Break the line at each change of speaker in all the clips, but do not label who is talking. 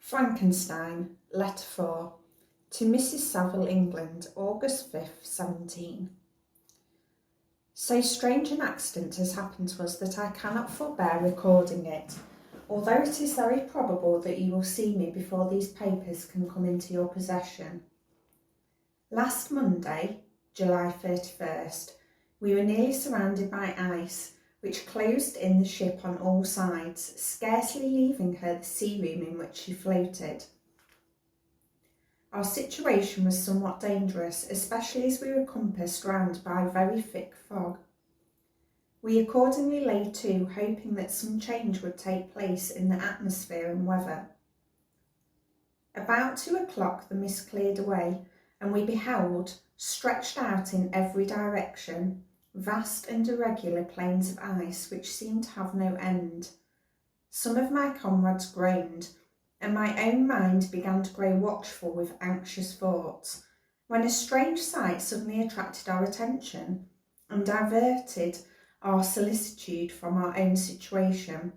Frankenstein, Letter 4, to Mrs. Saville, England, August 5th, 17. So strange an accident has happened to us that I cannot forbear recording it, although it is very probable that you will see me before these papers can come into your possession. Last Monday, July 31st, we were nearly surrounded by ice, which closed in the ship on all sides, scarcely leaving her the sea room in which she floated. Our situation was somewhat dangerous, especially as we were compassed round by very thick fog. We accordingly lay to, hoping that some change would take place in the atmosphere and weather. About 2 o'clock the mist cleared away, and we beheld, stretched out in every direction, vast and irregular plains of ice which seemed to have no end. Some of my comrades groaned, and my own mind began to grow watchful with anxious thoughts, when a strange sight suddenly attracted our attention and diverted our solicitude from our own situation.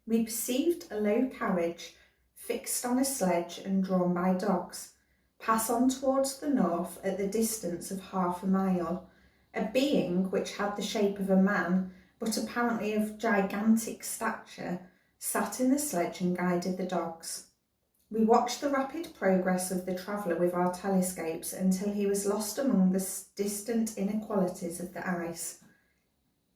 We perceived a low carriage, fixed on a sledge and drawn by dogs, pass on towards the north at the distance of half a mile. A being which had the shape of a man, but apparently of gigantic stature, sat in the sledge and guided the dogs. We watched the rapid progress of the traveller with our telescopes until he was lost among the distant inequalities of the ice.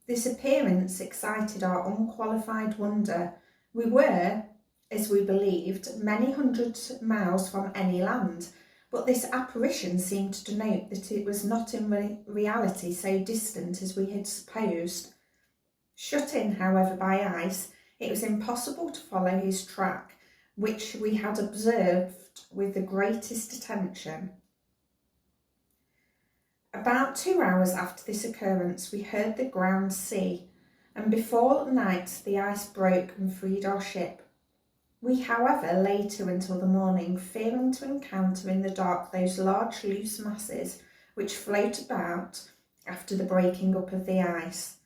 This appearance excited our unqualified wonder. We were, as we believed, many hundred miles from any land, but this apparition seemed to denote that it was not in reality so distant as we had supposed. Shut in, however, by ice, it was impossible to follow his track, which we had observed with the greatest attention. About 2 hours after this occurrence, we heard the ground sea, and before night the ice broke and freed our ship. We, however, lay to until the morning, fearing to encounter in the dark those large loose masses which float about after the breaking up of the ice.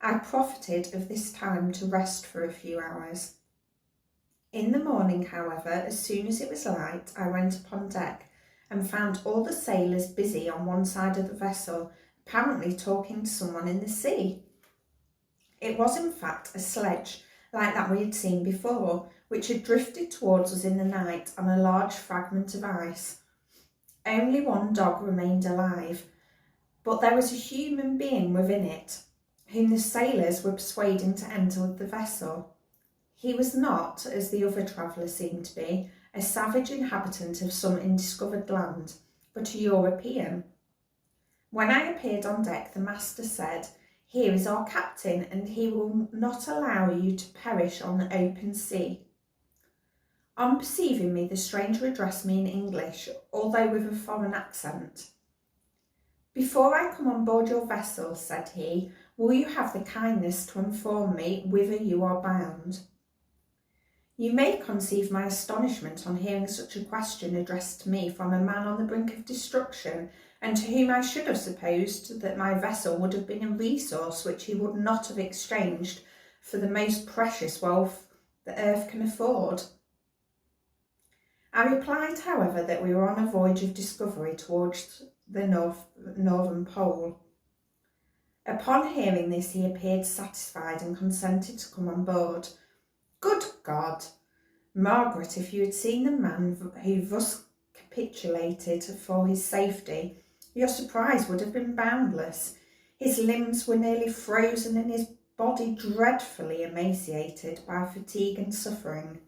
I profited of this time to rest for a few hours. In the morning, however, as soon as it was light, I went upon deck and found all the sailors busy on one side of the vessel, apparently talking to someone in the sea. It was in fact a sledge, like that we had seen before, which had drifted towards us in the night on a large fragment of ice. Only one dog remained alive, but there was a human being within it, whom the sailors were persuading to enter the vessel. He was not, as the other traveller seemed to be, a savage inhabitant of some undiscovered land, but a European. When I appeared on deck, the master said, "Here is our captain, and he will not allow you to perish on the open sea." On perceiving me, the stranger addressed me in English, although with a foreign accent. "Before I come on board your vessel," said he, "will you have the kindness to inform me whither you are bound?" You may conceive my astonishment on hearing such a question addressed to me from a man on the brink of destruction, and to whom I should have supposed that my vessel would have been a resource which he would not have exchanged for the most precious wealth the earth can afford. I replied, however, that we were on a voyage of discovery towards the northern pole. Upon hearing this, he appeared satisfied and consented to come on board. Good God! Margaret, if you had seen the man who thus capitulated for his safety, your surprise would have been boundless. His limbs were nearly frozen and his body dreadfully emaciated by fatigue and suffering.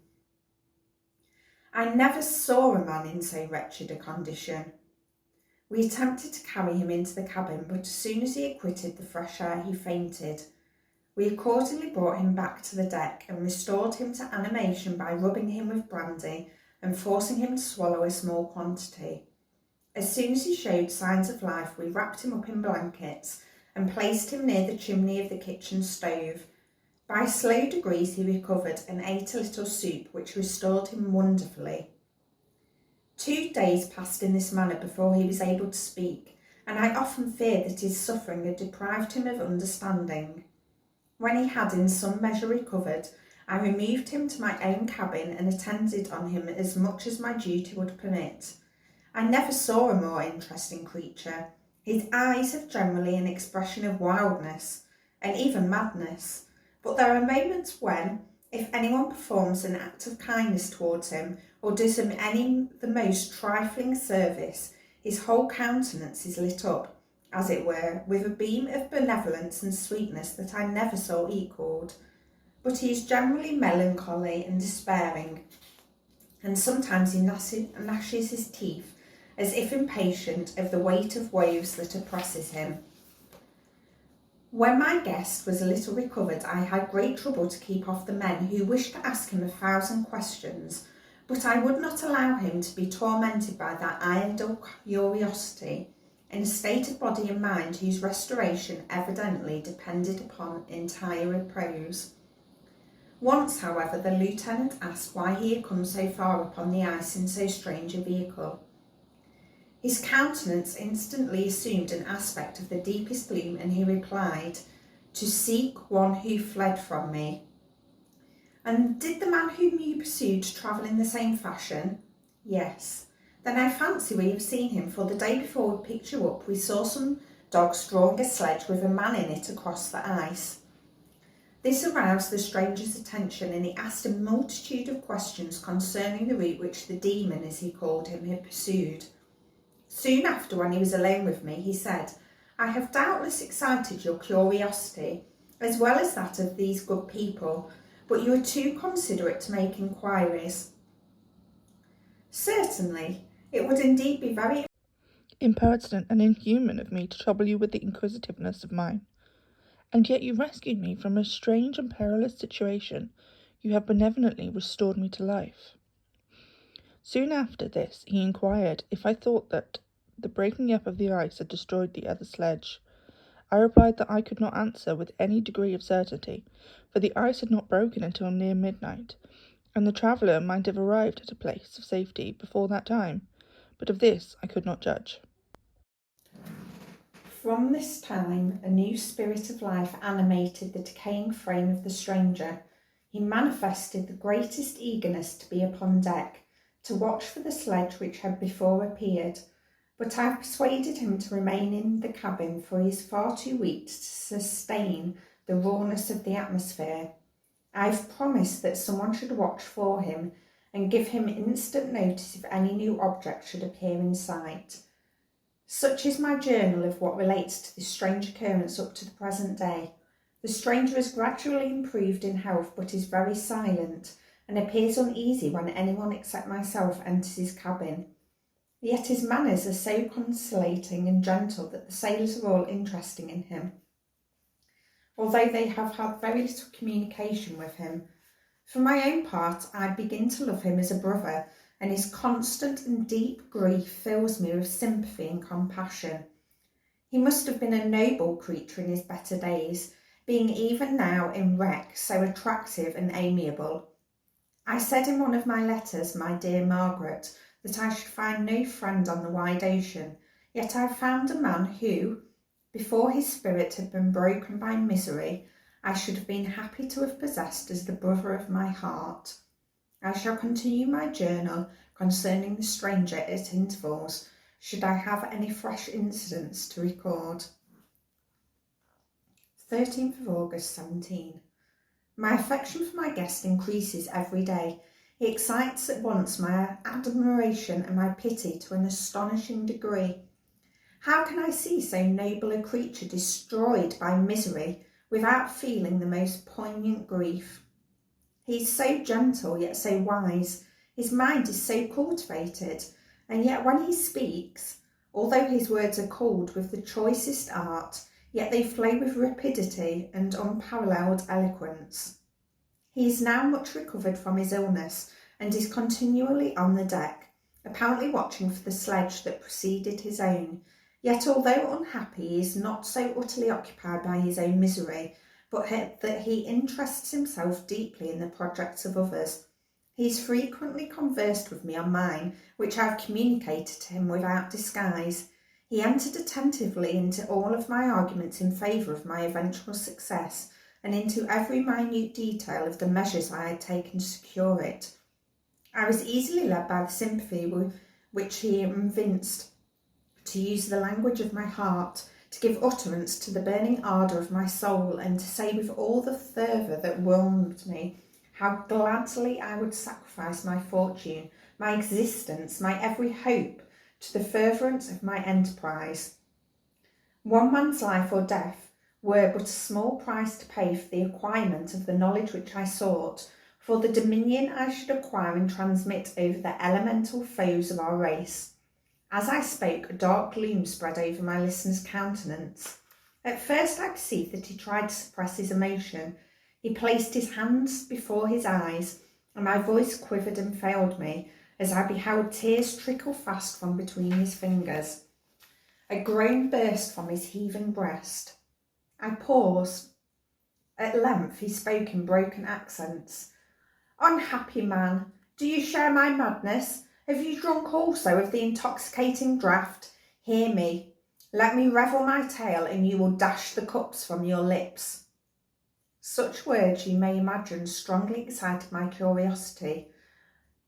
I never saw a man in so wretched a condition. We attempted to carry him into the cabin, but as soon as he had quitted the fresh air, he fainted. We accordingly brought him back to the deck and restored him to animation by rubbing him with brandy and forcing him to swallow a small quantity. As soon as he showed signs of life, we wrapped him up in blankets and placed him near the chimney of the kitchen stove. By slow degrees he recovered and ate a little soup, which restored him wonderfully. 2 days passed in this manner before he was able to speak, and I often feared that his suffering had deprived him of understanding. When he had in some measure recovered, I removed him to my own cabin and attended on him as much as my duty would permit. I never saw a more interesting creature. His eyes have generally an expression of wildness and even madness, but there are moments when, if anyone performs an act of kindness towards him or does him the most trifling service, his whole countenance is lit up, as it were, with a beam of benevolence and sweetness that I never saw equalled. But he is generally melancholy and despairing, and sometimes he gnashes his teeth, as if impatient of the weight of woes that oppresses him. When my guest was a little recovered, I had great trouble to keep off the men who wished to ask him 1,000 questions, but I would not allow him to be tormented by that idle curiosity, in a state of body and mind whose restoration evidently depended upon entire repose. Once, however, the lieutenant asked why he had come so far upon the ice in so strange a vehicle. His countenance instantly assumed an aspect of the deepest gloom, and he replied, "To seek one who fled from me." "And did the man whom you pursued travel in the same fashion?" "Yes." "Then I fancy we have seen him, for the day before we picked you up we saw some dogs drawing a sledge with a man in it across the ice." This aroused the stranger's attention, and he asked a multitude of questions concerning the route which the demon, as he called him, had pursued. Soon after, when he was alone with me, he said, "I have doubtless excited your curiosity, as well as that of these good people, but you are too considerate to make inquiries." "Certainly, it would indeed be very
impertinent and inhuman of me to trouble you with the inquisitiveness of mine. And yet you rescued me from a strange and perilous situation. You have benevolently restored me to life." Soon after this he inquired if I thought that the breaking up of the ice had destroyed the other sledge. I replied that I could not answer with any degree of certainty, for the ice had not broken until near midnight, and the traveller might have arrived at a place of safety before that time, but of this I could not judge.
From this time, a new spirit of life animated the decaying frame of the stranger. He manifested the greatest eagerness to be upon deck, to watch for the sledge which had before appeared, but I persuaded him to remain in the cabin, for he is far too weak to sustain the rawness of the atmosphere. I have promised that someone should watch for him and give him instant notice if any new object should appear in sight. Such is my journal of what relates to this strange occurrence up to the present day. The stranger has gradually improved in health, but is very silent, and appears uneasy when anyone except myself enters his cabin. Yet his manners are so conciliating and gentle that the sailors are all interested in him, although they have had very little communication with him. For my own part, I begin to love him as a brother, and his constant and deep grief fills me with sympathy and compassion. He must have been a noble creature in his better days, being even now in wreck so attractive and amiable. I said in one of my letters, my dear Margaret, that I should find no friend on the wide ocean, yet I found a man who, before his spirit had been broken by misery, I should have been happy to have possessed as the brother of my heart. I shall continue my journal concerning the stranger at intervals, should I have any fresh incidents to record. 13th of August 17. My affection for my guest increases every day. He excites at once my admiration and my pity to an astonishing degree. How can I see so noble a creature destroyed by misery without feeling the most poignant grief? He is so gentle yet so wise, his mind is so cultivated, and yet when he speaks, although his words are culled with the choicest art, yet they flow with rapidity and unparalleled eloquence. He is now much recovered from his illness, and is continually on the deck, apparently watching for the sledge that preceded his own. Yet although unhappy, he is not so utterly occupied by his own misery, but that he interests himself deeply in the projects of others. He has frequently conversed with me on mine, which I have communicated to him without disguise. He entered attentively into all of my arguments in favour of my eventual success, and into every minute detail of the measures I had taken to secure it. I was easily led by the sympathy with which he evinced, to use the language of my heart, to give utterance to the burning ardour of my soul, and to say with all the fervour that whelmed me how gladly I would sacrifice my fortune, my existence, my every hope, to the furtherance of my enterprise. One man's life or death were but a small price to pay for the acquirement of the knowledge which I sought, for the dominion I should acquire and transmit over the elemental foes of our race. As I spoke, a dark gloom spread over my listener's countenance. At first I perceived that he tried to suppress his emotion. He placed his hands before his eyes, and my voice quivered and failed me, as I beheld tears trickle fast from between his fingers. A groan burst from his heaving breast. I paused. At length he spoke in broken accents. "Unhappy man, do you share my madness? Have you drunk also of the intoxicating draught? Hear me. Let me revel my tale, and you will dash the cups from your lips." Such words, you may imagine, strongly excited my curiosity,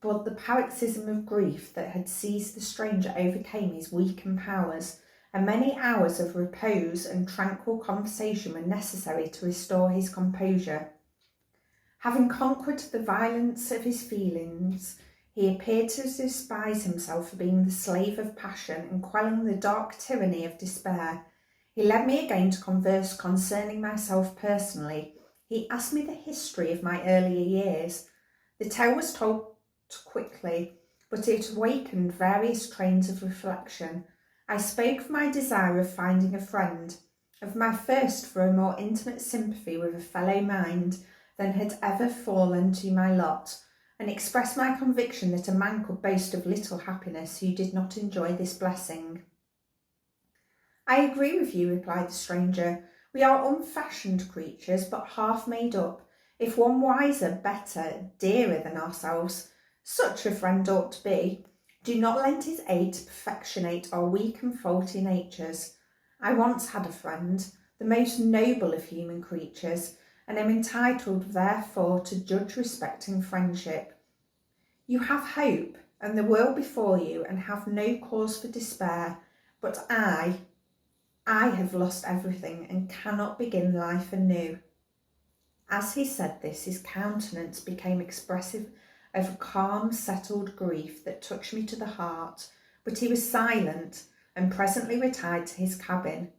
but the paroxysm of grief that had seized the stranger overcame his weakened powers, and many hours of repose and tranquil conversation were necessary to restore his composure. Having conquered the violence of his feelings, he appeared to despise himself for being the slave of passion and quelling the dark tyranny of despair. He led me again to converse concerning myself personally. He asked me the history of my earlier years. The tale was told quickly, but it awakened various trains of reflection. I spoke of my desire of finding a friend, of my thirst for a more intimate sympathy with a fellow mind than had ever fallen to my lot, and expressed my conviction that a man could boast of little happiness who did not enjoy this blessing. "I agree with you," replied the stranger. "We are unfashioned creatures, but half made up. If one wiser, better, dearer than ourselves, such a friend ought to be. Do not lend his aid to perfectionate our weak and faulty natures. I once had a friend, the most noble of human creatures, and am entitled, therefore, to judge respecting friendship. You have hope and the world before you, and have no cause for despair, but I have lost everything and cannot begin life anew." As he said this, his countenance became expressive of a calm, settled grief that touched me to the heart, but he was silent and presently retired to his cabin.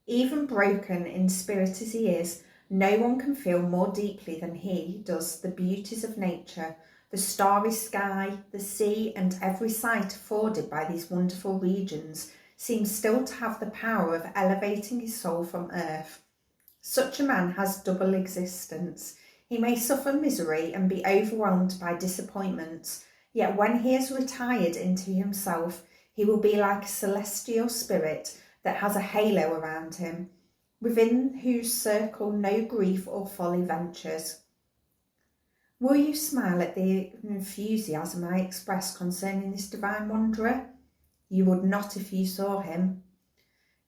Even broken in spirit as he is, no one can feel more deeply than he does the beauties of nature, the starry sky, the sea, and every sight afforded by these wonderful regions seems still to have the power of elevating his soul from earth. Such a man has double existence. He may suffer misery and be overwhelmed by disappointments, yet when he has retired into himself, he will be like a celestial spirit that has a halo around him, within whose circle no grief or folly ventures. Will you smile at the enthusiasm I express concerning this divine wanderer? You would not if you saw him.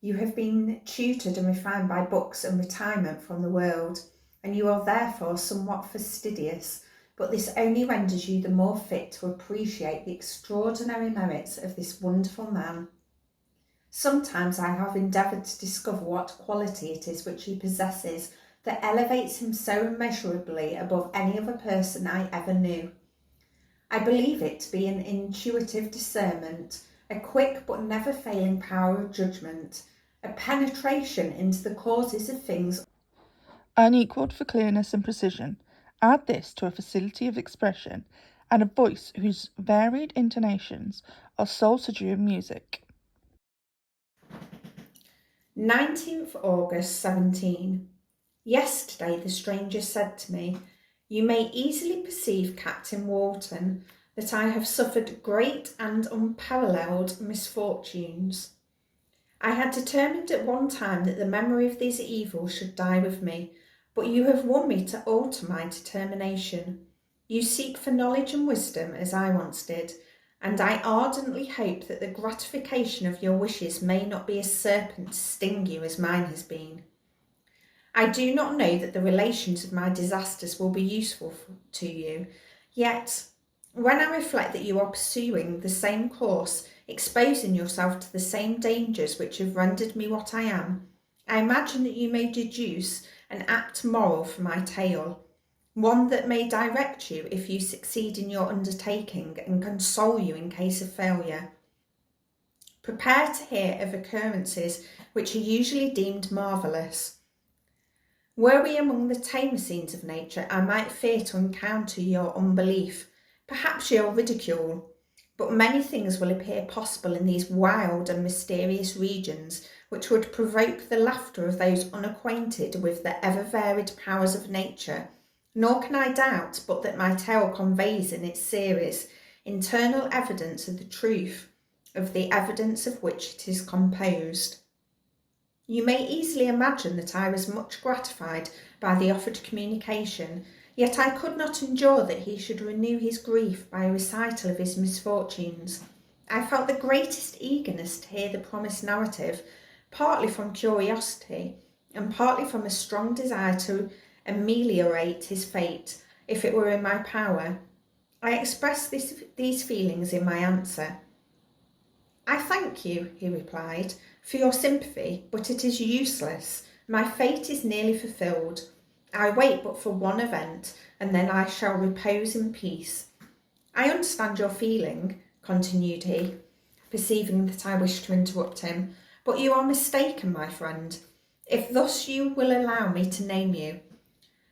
You have been tutored and refined by books and retirement from the world, and you are therefore somewhat fastidious, but this only renders you the more fit to appreciate the extraordinary merits of this wonderful man. Sometimes I have endeavoured to discover what quality it is which he possesses that elevates him so immeasurably above any other person I ever knew. I believe it to be an intuitive discernment, a quick but never failing power of judgment, a penetration into the causes of things
unequalled for clearness and precision. Add this to a facility of expression and a voice whose varied intonations are soul subduing music.
19th August 17. Yesterday the stranger said to me, "You may easily perceive, Captain Walton, that I have suffered great and unparalleled misfortunes. I had determined at one time that the memory of these evils should die with me, but you have won me to alter my determination. You seek for knowledge and wisdom as I once did, and I ardently hope that the gratification of your wishes may not be a serpent to sting you as mine has been. I do not know that the relations of my disasters will be useful to you, yet when I reflect that you are pursuing the same course, exposing yourself to the same dangers which have rendered me what I am, I imagine that you may deduce an apt moral from my tale, one that may direct you if you succeed in your undertaking and console you in case of failure. Prepare to hear of occurrences which are usually deemed marvellous. Were we among the tamer scenes of nature, I might fear to encounter your unbelief, perhaps your ridicule, but many things will appear possible in these wild and mysterious regions which would provoke the laughter of those unacquainted with the ever-varied powers of nature, nor can I doubt but that my tale conveys in its series internal evidence of the truth of the evidence of which it is composed. You may easily imagine that I was much gratified by the offered communication, yet I could not endure that he should renew his grief by a recital of his misfortunes. I felt the greatest eagerness to hear the promised narrative, partly from curiosity, and partly from a strong desire to ameliorate his fate, if it were in my power. I expressed these feelings in my answer. "I thank you," he replied, "for your sympathy, but it is useless. My fate is nearly fulfilled. I wait but for one event, and then I shall repose in peace. I understand your feeling," continued he, perceiving that I wished to interrupt him, "but you are mistaken, my friend, if thus you will allow me to name you.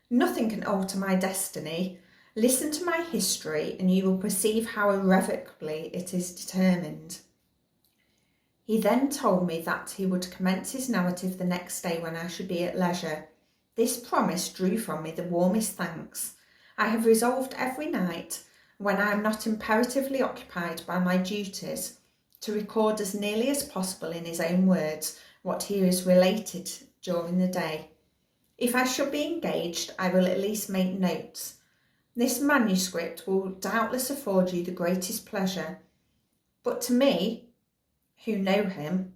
Nothing can alter my destiny. Listen to my history, and you will perceive how irrevocably it is determined." He then told me that he would commence his narrative the next day when I should be at leisure. This promise drew from me the warmest thanks. I have resolved every night, when I am not imperatively occupied by my duties, to record as nearly as possible in his own words what he has related during the day. If I should be engaged, I will at least make notes. This manuscript will doubtless afford you the greatest pleasure, but to me, who know him,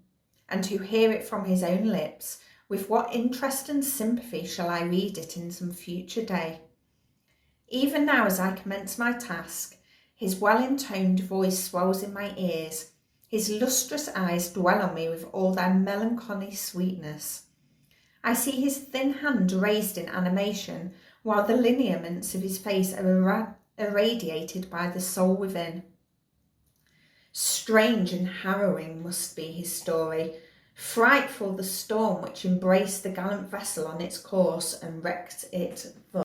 and who hear it from his own lips, with what interest and sympathy shall I read it in some future day? Even now, as I commence my task, his well-intoned voice swells in my ears, his lustrous eyes dwell on me with all their melancholy sweetness. I see his thin hand raised in animation, while the lineaments of his face are irradiated by the soul within. Strange and harrowing must be his story, frightful the storm which embraced the gallant vessel on its course and wrecked it thus.